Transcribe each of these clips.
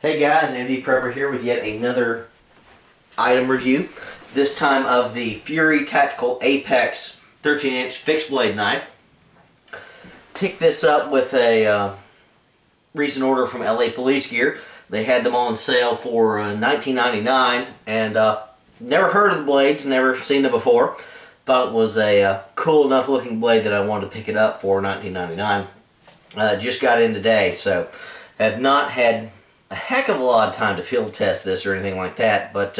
Hey guys, MD Prepper here with yet another item review. This time of the Fury Tactical Apex 13-inch fixed blade knife. Picked this up with a recent order from LA Police Gear. They had them on sale for $19.99 and never heard of the blades, never seen them before. Thought it was a cool enough looking blade that I wanted to pick it up for $19.99. Just got in today, so have not had a heck of a lot of time to field test this or anything like that, but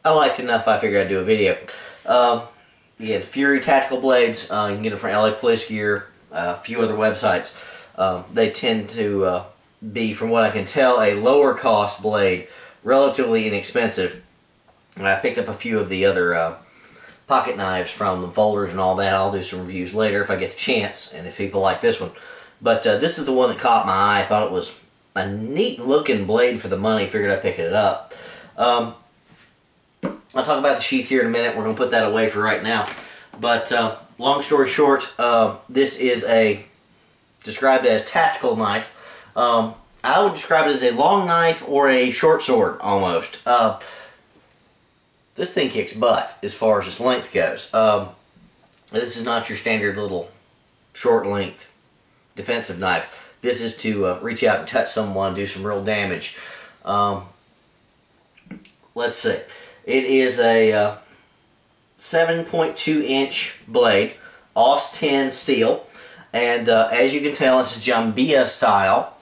I liked it enough I figured I'd do a video. Again, Fury Tactical Blades, you can get them from LA Police Gear, a few other websites. They tend to be, from what I can tell, a lower cost blade, relatively inexpensive. And I picked up a few of the other pocket knives from the folders and all that. I'll do some reviews later if I get the chance and if people like this one. But this is the one that caught my eye. I thought it was a neat looking blade for the money. Figured I'd pick it up. I'll talk about the sheath here in a minute. We're going to put that away for right now. But long story short, this is described as tactical knife. I would describe it as a long knife or a short sword almost. This thing kicks butt as far as its length goes. This is not your standard little short length defensive knife. This is to reach out and touch someone, do some real damage. Let's see. It is a 7.2 inch blade, AUS 10 steel, and as you can tell, it's a Jambiya style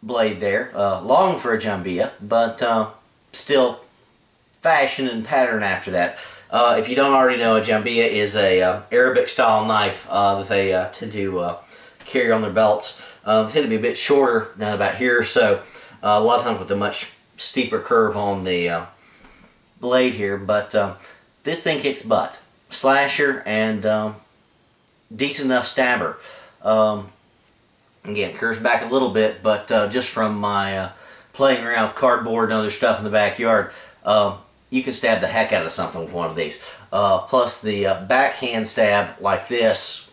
blade there. Long for a Jambiya, but still fashion and pattern after that. If you don't already know, a Jambiya is a Arabic style knife that they tend to carry on their belts. They tend to be a bit shorter, down about here, so a lot of times with a much steeper curve on the blade here, but this thing kicks butt. Slasher and decent enough stabber. Again, curves back a little bit, but just from my playing around with cardboard and other stuff in the backyard, you can stab the heck out of something with one of these. Plus the backhand stab like this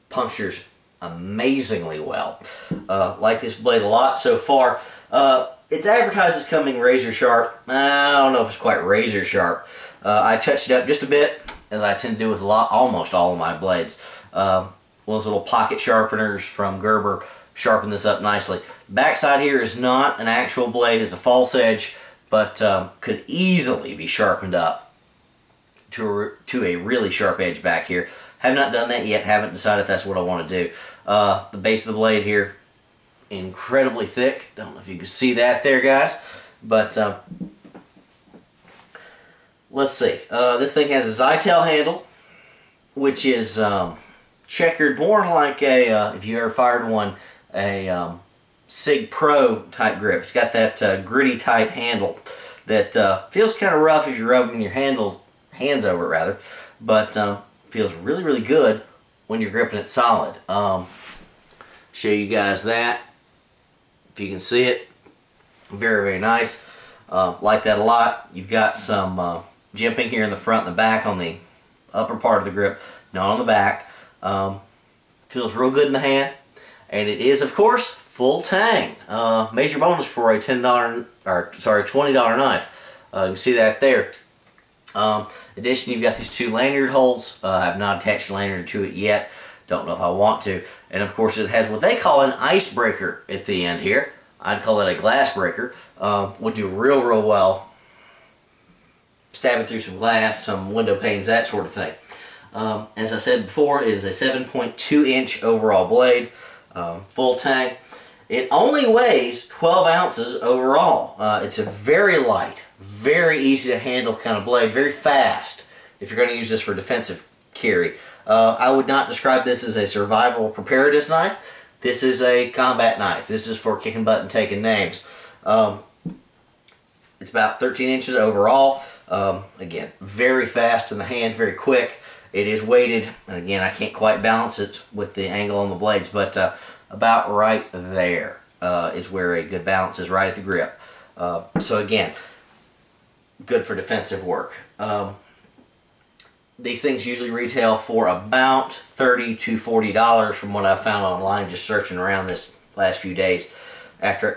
punctures amazingly well. Like this blade a lot so far. It's advertised as coming razor sharp. I don't know if it's quite razor sharp. I touched it up just a bit, as I tend to do with almost all of my blades. Those little pocket sharpeners from Gerber sharpen this up nicely. Backside here is not an actual blade, it's a false edge, but could easily be sharpened up to a really sharp edge back here. Have not done that yet, haven't decided if that's what I want to do. The base of the blade here, incredibly thick. Don't know if you can see that there, guys, but let's see. This thing has a Zytel handle, which is checkered, more like a, if you ever fired one, a Sig Pro type grip. It's got that gritty type handle that feels kind of rough if you're rubbing your hands over it, rather, but feels really, really good when you're gripping it solid. Show you guys that. If you can see it, very, very nice. Like that a lot. You've got some jimping here in the front and the back on the upper part of the grip, not on the back. Feels real good in the hand, and it is, of course, full tang. Major bonus for a $20 knife. You can see that there. In addition, you've got these two lanyard holes. I have not attached a lanyard to it yet. Don't know if I want to. And of course, it has what they call an icebreaker at the end here. I'd call it a glass breaker. Would do real, real well stabbing through some glass, some window panes, that sort of thing. As I said before, it is a 7.2 inch overall blade, full tang. It only weighs 12 ounces overall. It's a very light, very easy to handle kind of blade, very fast if you're going to use this for defensive carry. I would not describe this as a survival preparedness knife. This is a combat knife. This is for kicking butt and taking names. It's about 13 inches overall. Again, very fast in the hand, very quick. It is weighted, and again, I can't quite balance it with the angle on the blades, but about right there is where a good balance is, right at the grip. So again, good for defensive work. These things usually retail for about $30 to $40 from what I've found online just searching around this last few days.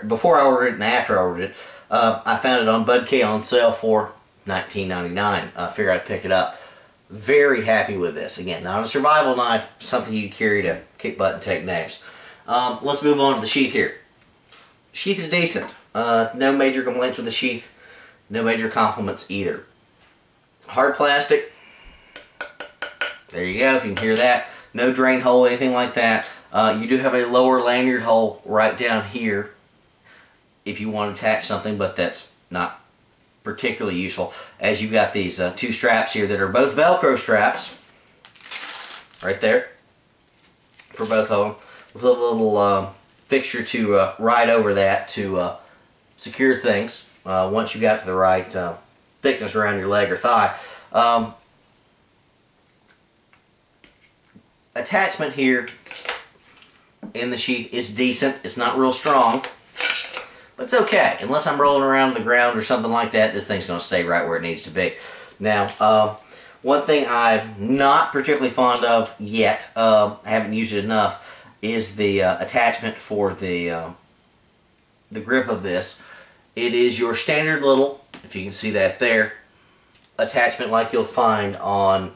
before I ordered it and after I ordered it. I found it on Bud K on sale for $19.99. I figured I'd pick it up. Very happy with this. Again, not a survival knife, something you carry to kick butt and take names. Let's move on to the sheath here. Sheath is decent. No major complaints with the sheath. No major compliments either. Hard plastic. There you go, if you can hear that. No drain hole, anything like that. You do have a lower lanyard hole right down here if you want to attach something, but that's not particularly useful, as you've got these two straps here that are both Velcro straps right there for both of them, with a little fixture to ride over that to secure things once you got to the right thickness around your leg or thigh. Attachment here in the sheath is decent. It's not real strong, but it's okay. Unless I'm rolling around on the ground or something like that, this thing's going to stay right where it needs to be. Now, one thing I'm not particularly fond of yet, haven't used it enough, is the attachment for the grip of this. It is your standard little, if you can see that there, attachment like you'll find on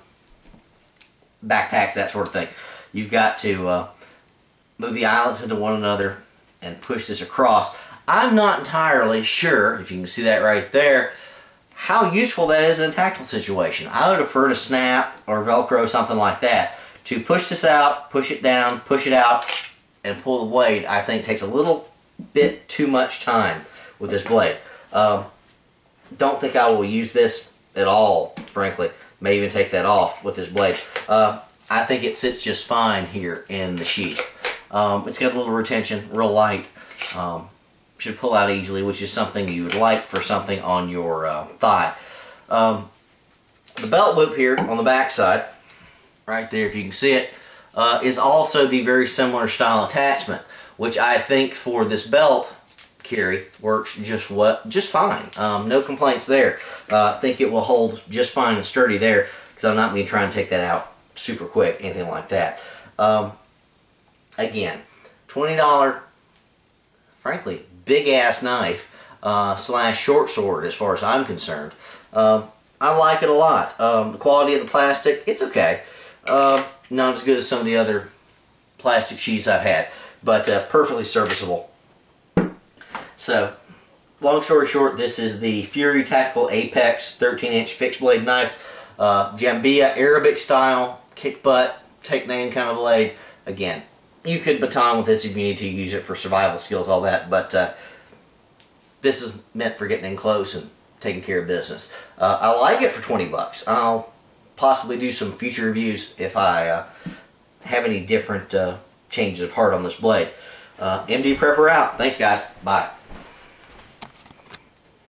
backpacks, that sort of thing. You've got to move the eyelets into one another and push this across. I'm not entirely sure, if you can see that right there, how useful that is in a tactical situation. I would prefer to snap or Velcro, something like that. To push this out, push it down, push it out, and pull the blade, I think takes a little bit too much time with this blade. Don't think I will use this at all, frankly. May even take that off with this blade. I think it sits just fine here in the sheath. It's got a little retention, real light. Should pull out easily, which is something you would like for something on your thigh. The belt loop here on the back side, right there if you can see it, is also the very similar style attachment, which I think for this belt carry works just fine. No complaints there. I think it will hold just fine and sturdy there, because I'm not going to try and take that out super quick, anything like that. Again, $20, frankly, big ass knife slash short sword as far as I'm concerned. I like it a lot. The quality of the plastic, it's okay. Not as good as some of the other plastic sheaths I've had, but perfectly serviceable. So, long story short, this is the Fury Tactical Apex 13-inch fixed blade knife. Jambiya Arabic style, kick butt, take name kind of blade. Again, you could baton with this if you need to use it for survival skills, all that, but this is meant for getting in close and taking care of business. I like it for 20 bucks. I'll possibly do some future reviews if I have any different changes of heart on this blade. MD Prepper out. Thanks, guys. Bye.